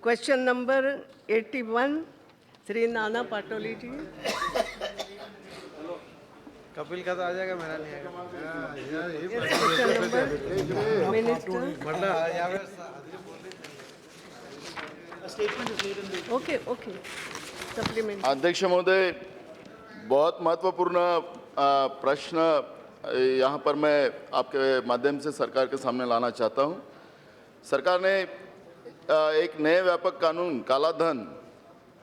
Question number 81, Shri नाना पाटोली जी। कपिल का तो आ जाएगा, मेरा नहीं आएगा। Question number minister. Okay okay, supplement. अध्यक्ष महोदय, बहुत महत्वपूर्ण प्रश्न यहाँ पर मैं आपके माध्यम से सरकार के सामने लाना चाहता हूँ। सरकार ने एक नए व्यापक कानून काला धन,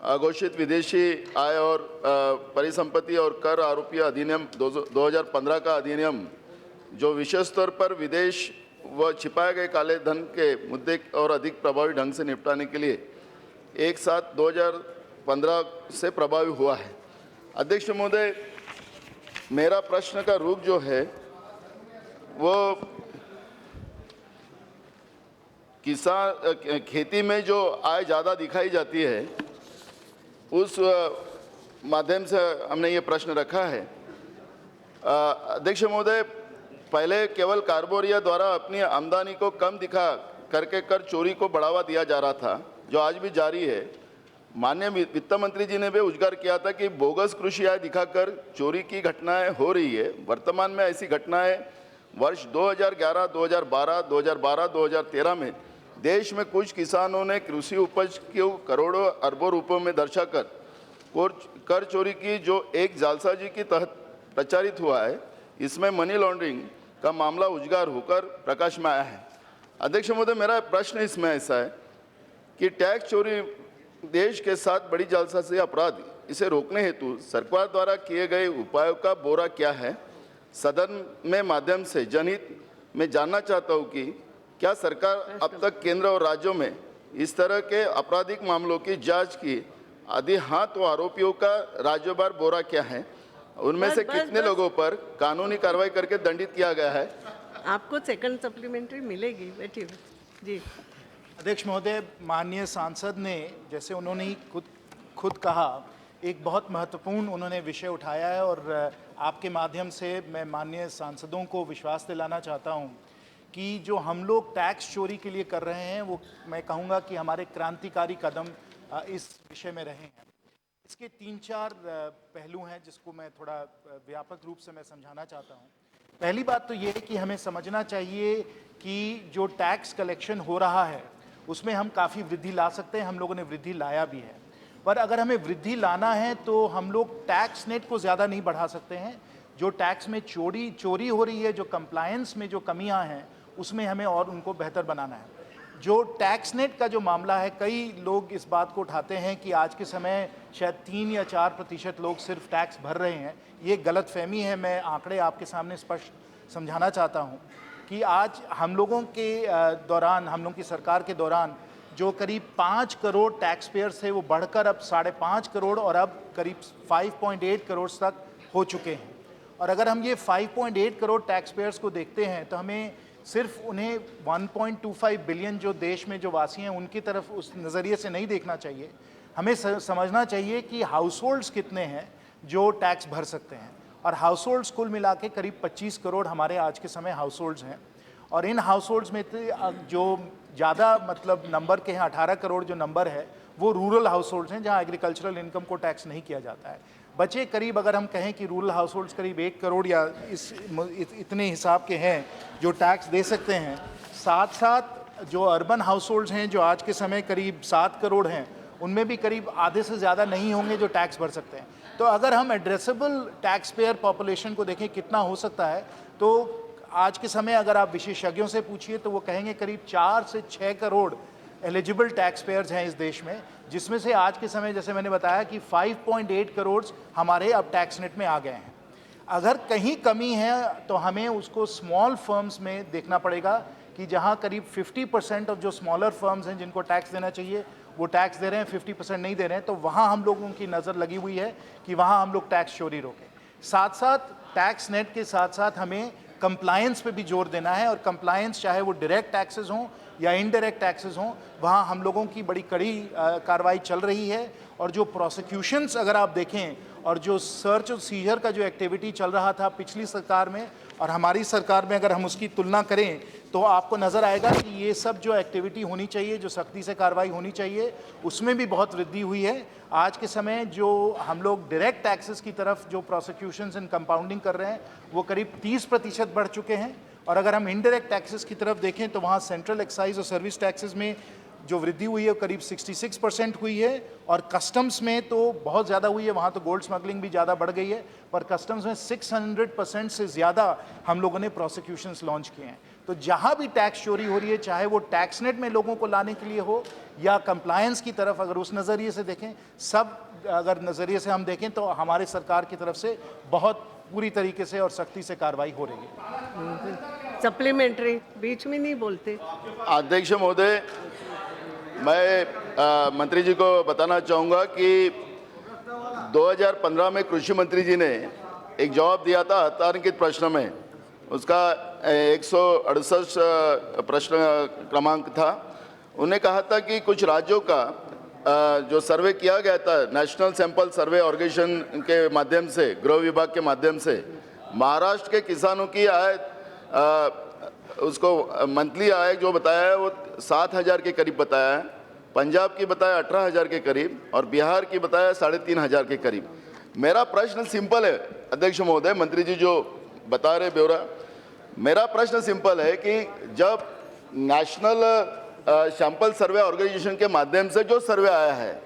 अघोषित विदेशी आय और परिसंपत्ति और कर आरोपी अधिनियम 2015 का अधिनियम, जो विशेष तौर पर विदेश व छिपाए गए काले धन के मुद्दे और अधिक प्रभावी ढंग से निपटाने के लिए 1/7/2015 से प्रभावी हुआ है। अध्यक्ष महोदय, मेरा प्रश्न का रूप जो है वो किसान खेती में जो आय ज़्यादा दिखाई जाती है उस माध्यम से हमने ये प्रश्न रखा है। अध्यक्ष महोदय, पहले केवल कारपोरिया द्वारा अपनी आमदनी को कम दिखा करके कर चोरी को बढ़ावा दिया जा रहा था, जो आज भी जारी है। माननीय वित्त मंत्री जी ने भी उजागर किया था कि बोगस कृषि आय दिखाकर चोरी की घटनाएं हो रही है। वर्तमान में ऐसी घटनाएं वर्ष 2011, 2012, 2013 में देश में कुछ किसानों ने कृषि उपज को करोड़ों अरबों रुपयों में दर्शाकर कर चोरी की, जो एक जालसाजी के तहत प्रचारित हुआ है। इसमें मनी लॉन्ड्रिंग का मामला उजागर होकर प्रकाश में आया है। अध्यक्ष महोदय, मेरा प्रश्न इसमें ऐसा है कि टैक्स चोरी देश के साथ बड़ी जालसाजी अपराध, इसे रोकने हेतु सरकार द्वारा किए गए उपायों का ब्यौरा क्या है? सदन में माध्यम से जनहित में जानना चाहता हूं कि क्या सरकार अब तक केंद्र और राज्यों में इस तरह के आपराधिक मामलों की जांच की आदि हाँ, तो आरोपियों का राज्यवार ब्यौरा क्या है? उनमें से कितने लोगों पर कानूनी कार्रवाई करके दंडित किया गया है? आपको सेकंड सप्लीमेंट्री मिलेगी, बैठिए जी। अध्यक्ष महोदय, माननीय सांसद ने, जैसे उन्होंने ही खुद कहा, एक बहुत महत्वपूर्ण उन्होंने विषय उठाया है और आपके माध्यम से मैं माननीय सांसदों को विश्वास दिलाना चाहता हूं कि जो हम लोग टैक्स चोरी के लिए कर रहे हैं वो मैं कहूँगा कि हमारे क्रांतिकारी कदम इस विषय में रहे हैं। इसके 3-4 पहलू हैं जिसको मैं थोड़ा व्यापक रूप से मैं समझाना चाहता हूँ। पहली बात तो ये है कि हमें समझना चाहिए कि जो टैक्स कलेक्शन हो रहा है उसमें हम काफ़ी वृद्धि ला सकते हैं, हम लोगों ने वृद्धि लाया भी है। पर अगर हमें वृद्धि लाना है तो हम लोग टैक्स नेट को ज़्यादा नहीं बढ़ा सकते हैं। जो टैक्स में चोरी हो रही है, जो कंप्लायंस में जो कमियां हैं, उसमें हमें और उनको बेहतर बनाना है। जो टैक्स नेट का जो मामला है, कई लोग इस बात को उठाते हैं कि आज के समय शायद 3 या 4% लोग सिर्फ टैक्स भर रहे हैं। ये गलतफहमी है। मैं आंकड़े आपके सामने स्पष्ट समझाना चाहता हूँ कि आज हम लोगों के दौरान, हम लोगों की सरकार के दौरान जो करीब 5 करोड़ टैक्स पेयर्स थे वो बढ़कर अब 5.5 करोड़ और अब करीब 5.8 करोड़ तक हो चुके हैं। और अगर हम ये 5.8 करोड़ टैक्स पेयर्स को देखते हैं तो हमें सिर्फ उन्हें 1.25 बिलियन जो देश में जो वासी हैं उनकी तरफ उस नज़रिए से नहीं देखना चाहिए। हमें समझना चाहिए कि हाउस होल्ड्स कितने हैं जो टैक्स भर सकते हैं। और हाउस होल्ड्स कुल मिला के करीब 25 करोड़ हमारे आज के समय हाउस होल्ड्स हैं। और इन हाउस होल्ड्स में जो ज़्यादा मतलब नंबर के हैं, 18 करोड़ जो नंबर है, वो रूरल हाउस होल्ड्स हैं जहाँ एग्रीकल्चरल इनकम को टैक्स नहीं किया जाता है। बचे करीब, अगर हम कहें कि रूरल हाउस होल्ड्स करीब 1 करोड़ या इतने हिसाब के हैं जो टैक्स दे सकते हैं। साथ साथ जो अर्बन हाउस होल्ड्स हैं जो आज के समय करीब 7 करोड़ हैं, उनमें भी करीब आधे से ज़्यादा नहीं होंगे जो टैक्स भर सकते हैं। तो अगर हम एड्रेसेबल टैक्स पेयर पॉपुलेशन को देखें कितना हो सकता है, तो आज के समय अगर आप विशेषज्ञों से पूछिए तो वो कहेंगे करीब 4 से 6 करोड़ एलिजिबल टैक्स पेयर्स हैं इस देश में, जिसमें से आज के समय जैसे मैंने बताया कि 5.8 करोड़ हमारे अब टैक्स नेट में आ गए हैं। अगर कहीं कमी है तो हमें उसको स्मॉल फर्म्स में देखना पड़ेगा कि जहां करीब 50% ऑफ जो स्मॉलर फर्म्स हैं जिनको टैक्स देना चाहिए वो टैक्स दे रहे हैं, 50% नहीं दे रहे हैं। तो वहाँ हम लोगों की नज़र लगी हुई है कि वहाँ हम लोग टैक्स चोरी रोकें। साथ साथ टैक्स नेट के साथ साथ हमें कंप्लायंस पे भी जोर देना है। और कंप्लायंस चाहे वो डायरेक्ट टैक्सेस हों या इनडायरेक्ट टैक्सेस हों, वहाँ हम लोगों की बड़ी कड़ी कार्रवाई चल रही है। और जो प्रोसिक्यूशंस अगर आप देखें और जो सर्च और सीजर का जो एक्टिविटी चल रहा था पिछली सरकार में और हमारी सरकार में, अगर हम उसकी तुलना करें तो आपको नज़र आएगा कि ये सब जो एक्टिविटी होनी चाहिए, जो सख्ती से कार्रवाई होनी चाहिए, उसमें भी बहुत वृद्धि हुई है। आज के समय जो हम लोग डायरेक्ट टैक्सेस की तरफ जो प्रोसिक्यूशंस एंड कंपाउंडिंग कर रहे हैं वो करीब 30% बढ़ चुके हैं। और अगर हम इनडायरेक्ट टैक्सेस की तरफ देखें तो वहाँ सेंट्रल एक्साइज और सर्विस टैक्सेस में जो वृद्धि हुई है करीब 66% हुई है। और कस्टम्स में तो बहुत ज़्यादा हुई है, वहाँ तो गोल्ड स्मगलिंग भी ज़्यादा बढ़ गई है, पर कस्टम्स में 600% से ज़्यादा हम लोगों ने प्रोसिक्यूशंस लॉन्च किए हैं। तो जहाँ भी टैक्स चोरी हो रही है, चाहे वो टैक्स नेट में लोगों को लाने के लिए हो या कंप्लायंस की तरफ, अगर उस नज़रिए से देखें, सब अगर नज़रिए से हम देखें तो हमारे सरकार की तरफ से बहुत पूरी तरीके से और सख्ती से कार्रवाई हो रही है। सप्लीमेंट्री बीच में नहीं बोलते। अध्यक्ष महोदय, मैं मंत्री जी को बताना चाहूँगा कि 2015 में कृषि मंत्री जी ने एक जवाब दिया था तारांकित प्रश्न में, उसका 168 प्रश्न क्रमांक था। उन्हें कहा था कि कुछ राज्यों का जो सर्वे किया गया था नेशनल सैंपल सर्वे ऑर्गेनाइजेशन के माध्यम से, गृह विभाग के माध्यम से, महाराष्ट्र के किसानों की आय उसको मंथली आय जो बताया है वो 7,000 के करीब बताया है, पंजाब की बताया 18,000 के करीब और बिहार की बताया 3,500 के करीब। मेरा प्रश्न सिंपल है अध्यक्ष महोदय, मंत्री जी जो बता रहे ब्यौरा, मेरा प्रश्न सिंपल है कि जब नेशनल सैंपल सर्वे ऑर्गेनाइजेशन के माध्यम से जो सर्वे आया है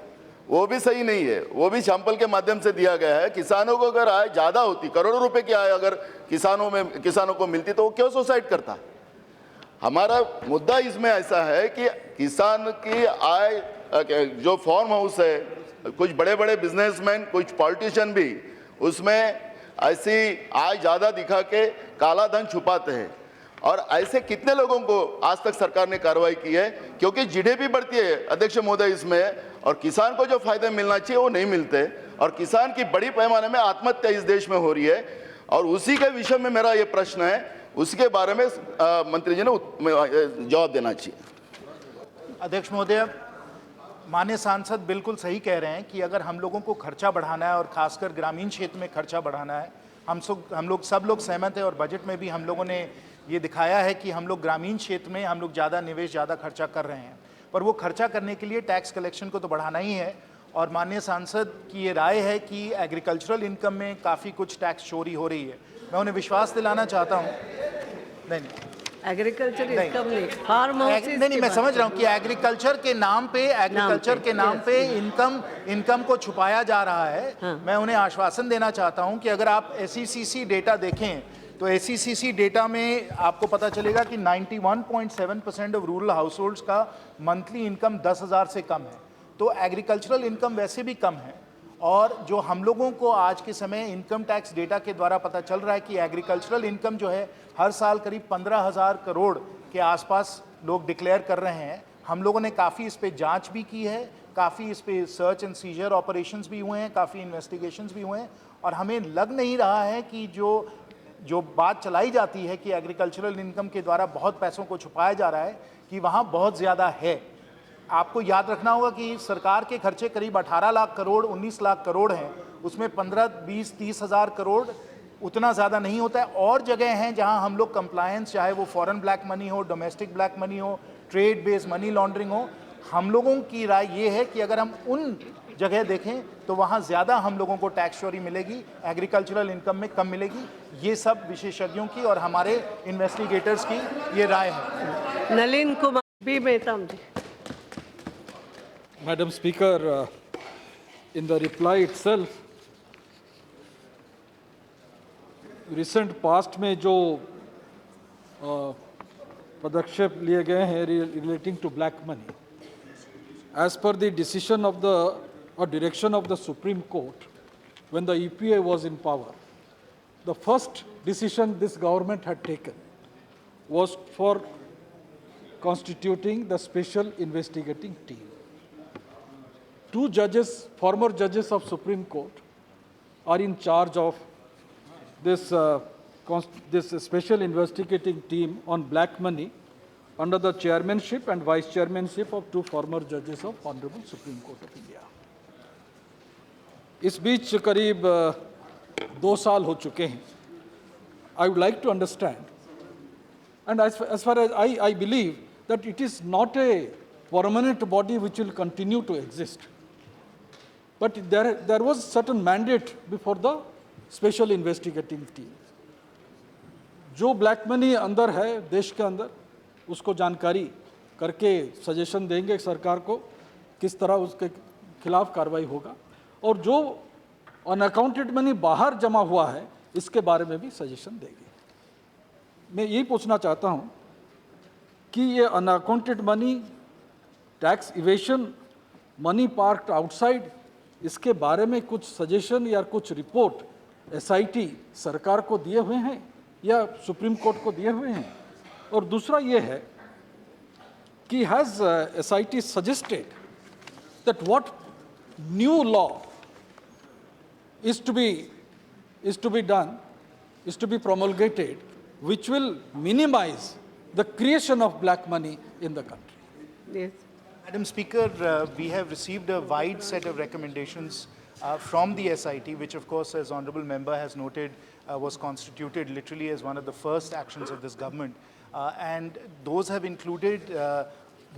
वो भी सही नहीं है, वो भी सैंपल के माध्यम से दिया गया है। किसानों को अगर आय ज़्यादा होती, करोड़ों रुपए की आय अगर किसानों को मिलती तो वो क्यों सुसाइड करता। हमारा मुद्दा इसमें ऐसा है कि किसान की आय, जो फार्म हाउस है, कुछ बड़े बड़े बिजनेसमैन, कुछ पॉलिटिशियन भी उसमें ऐसी आय ज़्यादा दिखा के काला धन छुपाते हैं। और ऐसे कितने लोगों को आज तक सरकार ने कार्रवाई की है, क्योंकि जीडीपी बढ़ती है अध्यक्ष महोदय इसमें, और किसान को जो फायदे मिलना चाहिए वो नहीं मिलते, और किसान की बड़ी पैमाने में आत्महत्या इस देश में हो रही है। और उसी के विषय में मेरा ये प्रश्न है, उसके बारे में मंत्री जी ने जवाब देना चाहिए। अध्यक्ष महोदय, माननीय सांसद बिल्कुल सही कह रहे हैं कि अगर हम लोगों को खर्चा बढ़ाना है और खासकर ग्रामीण क्षेत्र में खर्चा बढ़ाना है, सब लोग सहमत हैं और बजट में भी हम लोगों ने ये दिखाया है कि हम लोग ग्रामीण क्षेत्र में हम लोग ज़्यादा निवेश, ज़्यादा खर्चा कर रहे हैं, पर वो खर्चा करने के लिए टैक्स कलेक्शन को तो बढ़ाना ही है। और माननीय सांसद की ये राय है कि एग्रीकल्चरल इनकम में काफ़ी कुछ टैक्स चोरी हो रही है। मैं उन्हें विश्वास दिलाना चाहता हूँ, नहीं एग्रीकल्चर इनकम नहीं, फार्म हाउस नहीं, मैं समझ रहा हूँ कि एग्रीकल्चर के नाम पे इनकम को छुपाया जा रहा है। हाँ। मैं उन्हें आश्वासन देना चाहता हूँ कि अगर आप SECC डेटा देखें तो SECC डेटा में आपको पता चलेगा कि 91.7% ऑफ रूरल हाउसहोल्ड्स का मंथली इनकम 10,000 से कम है। तो एग्रीकल्चरल इनकम वैसे भी कम है। और जो हम लोगों को आज के समय इनकम टैक्स डेटा के द्वारा पता चल रहा है कि एग्रीकल्चरल इनकम जो है हर साल करीब 15,000 करोड़ के आसपास लोग डिक्लेयर कर रहे हैं। हम लोगों ने काफ़ी इस पे जांच भी की है, काफ़ी इस पे सर्च एंड सीजर ऑपरेशंस भी हुए हैं, काफ़ी इन्वेस्टिगेशंस भी हुए हैं, और हमें लग नहीं रहा है कि जो बात चलाई जाती है कि एग्रीकल्चरल इनकम के द्वारा बहुत पैसों को छुपाया जा रहा है कि वहाँ बहुत ज़्यादा है। आपको याद रखना होगा कि सरकार के खर्चे करीब 18 लाख करोड़, 19 लाख करोड़ हैं, उसमें 15, 20, 30 हज़ार करोड़ उतना ज़्यादा नहीं होता है। और जगह हैं जहां हम लोग कंप्लायंस, चाहे वो फॉरेन ब्लैक मनी हो, डोमेस्टिक ब्लैक मनी हो, ट्रेड बेस्ड मनी लॉन्ड्रिंग हो, हम लोगों की राय ये है कि अगर हम उन जगह देखें तो वहाँ ज़्यादा हम लोगों को टैक्स चोरी मिलेगी, एग्रीकल्चरल इनकम में कम मिलेगी। ये सब विशेषज्ञों की और हमारे इन्वेस्टिगेटर्स की ये राय है। नलिन कुमार बी मेहताम ji. Madam Speaker, in the reply itself, recent past में जो पदक्षेप लिए गए हैं relating to black money, as per the decision of the or direction of the Supreme Court, when the EPA was in power, the first decision this government had taken was for constituting the special investigating team. Two judges, former judges of Supreme Court, are in charge of this special investigating team on black money under the chairmanship and vice chairmanship of two former judges of Honorable Supreme Court of India. इस बीच करीब 2 साल हो चुके हैं. I would like to understand And as far as I believe that it is not a permanent body which will continue to exist. But there was certain mandate before the special investigating team. जो black money अंदर है देश के अंदर उसको जानकारी करके suggestion देंगे सरकार को किस तरह उसके खिलाफ कार्रवाई होगा और जो अनअकाउंटेड मनी बाहर जमा हुआ है इसके बारे में भी सजेशन देंगे। मैं यही पूछना चाहता हूं कि ये unaccounted money, tax evasion, money parked outside, इसके बारे में कुछ सजेशन या कुछ रिपोर्ट एसआईटी सरकार को दिए हुए हैं या सुप्रीम कोर्ट को दिए हुए हैं? और दूसरा ये है कि has SIT suggested that what new law is to be done, is to be promulgated, which will minimize the creation of black money in the country. Yes. Madam Speaker, we have received a wide set of recommendations from the SIT, which of course, as Honourable Member has noted, was constituted literally as one of the first actions of this government. And those have included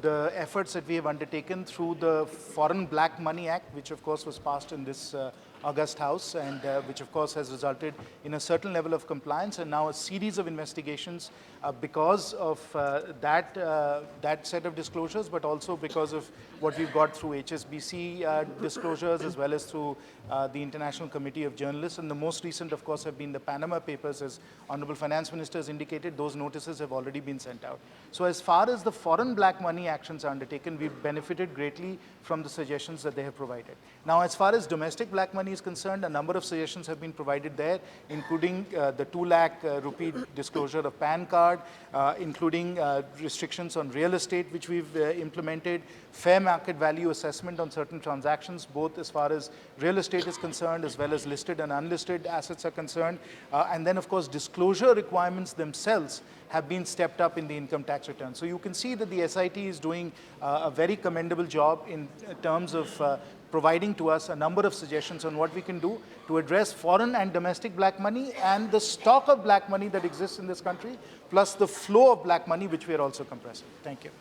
the efforts that we have undertaken through the Foreign Black Money Act, which of course was passed in this August House and which of course has resulted in a certain level of compliance and now a series of investigations because of that set of disclosures, but also because of what we've got through HSBC disclosures as well as through the International Committee of Journalists, and the most recent of course have been the Panama Papers. As Honourable Finance Minister has indicated, those notices have already been sent out. So as far as the foreign black money actions are undertaken, we've benefited greatly from the suggestions that they have provided. Now as far as domestic black money is concerned, a number of suggestions have been provided there, including the 2 lakh rupee disclosure of PAN card, including restrictions on real estate which we've implemented, fair market value assessment on certain transactions, both as far as real estate is concerned as well as listed and unlisted assets are concerned, and then of course disclosure requirements themselves have been stepped up in the income tax return. So you can see that the SIT is doing a very commendable job in terms of providing to us a number of suggestions on what we can do to address foreign and domestic black money and the stock of black money that exists in this country, plus the flow of black money which we are also compressing. Thank you.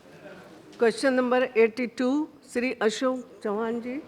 Question number 82, Sri Ashok Chauhan ji.